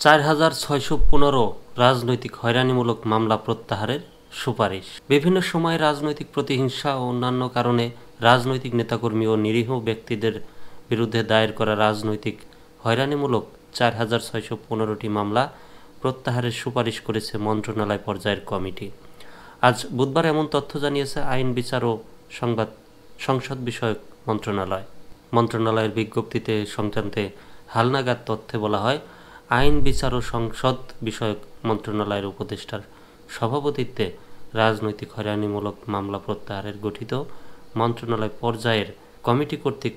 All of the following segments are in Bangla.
4615 রাজনৈতিক হয়রানিমূলক মামলা প্রত্যাহারের সুপারিশ। বিভিন্ন সময়ে রাজনৈতিক প্রতিহিংসা ও অন্যান্য কারণে রাজনৈতিক নেতাকর্মী ও নিরীহ ব্যক্তিদের বিরুদ্ধে দায়ের করা রাজনৈতিক হয়রানিমূলক 4615টি মামলা প্রত্যাহারের সুপারিশ করেছে মন্ত্রণালয় পর্যায়ের কমিটি। আজ বুধবার এমন তথ্য জানিয়েছে আইন, বিচার ও সংসদ বিষয়ক মন্ত্রণালয়। মন্ত্রণালয়ের বিজ্ঞপ্তিতে সংক্রান্তে হালনাগাদ তথ্যে বলা হয়, আইন, বিচার ও সংসদ বিষয়ক মন্ত্রণালয়ের উপদেষ্টার সভাপতিত্বে রাজনৈতিক হয়রানিমূলক মামলা প্রত্যাহারের গঠিত মন্ত্রণালয় পর্যায়ের কমিটি কর্তৃক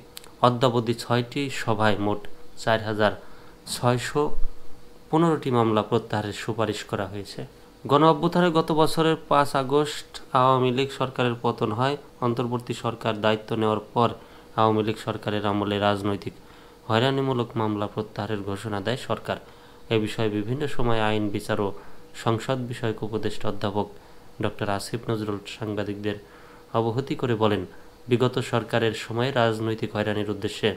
অদ্যাবধি 6টি সভায় মোট 4615টি মামলা প্রত্যাহারের সুপারিশ করা হয়েছে। গণ অভ্যুত্থানের গত বছরের 5 আগস্ট আওয়ামী লীগ সরকারের পতন হয়। অন্তর্বর্তী সরকার দায়িত্ব নেওয়ার পর আওয়ামী লীগ সরকারের আমলে রাজনৈতিক হয়রানিমূলক মামলা প্রত্যাহারের ঘোষণা দেয় সরকার। এ বিষয়ে বিভিন্ন সময় আইন, বিচার ও সংসদ বিষয়ক উপদেষ্টা অধ্যাপক ডক্টর আসিফ নজরুল সাংবাদিকদের অবহিত করে বলেন, বিগত সরকারের সময়ে রাজনৈতিক হয়রানির উদ্দেশ্যে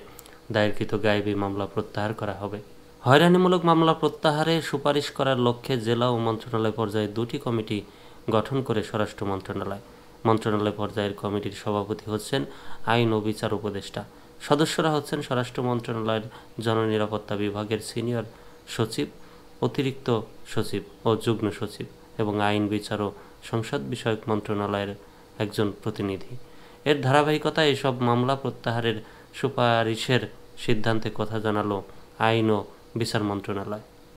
দায়েরকৃত গায়েবী মামলা প্রত্যাহার করা হবে। হয়রানিমূলক মামলা প্রত্যাহারে সুপারিশ করার লক্ষ্যে জেলা ও মন্ত্রণালয় পর্যায়ে 2টি কমিটি গঠন করে স্বরাষ্ট্র মন্ত্রণালয়। মন্ত্রণালয় পর্যায়ের কমিটির সভাপতি হচ্ছেন আইন ও বিচার উপদেষ্টা। সদস্যরা হচ্ছেন স্বরাষ্ট্র মন্ত্রণালয়ের জননিরাপত্তা বিভাগের সিনিয়র সচিব, অতিরিক্ত সচিব ও যুগ্ম সচিব এবং আইন, বিচার ও সংসদ বিষয়ক মন্ত্রণালয়ের একজন প্রতিনিধি। এর ধারাবাহিকতায় এসব মামলা প্রত্যাহারের সুপারিশের সিদ্ধান্তে কথা জানালো আইন ও বিচার মন্ত্রণালয়।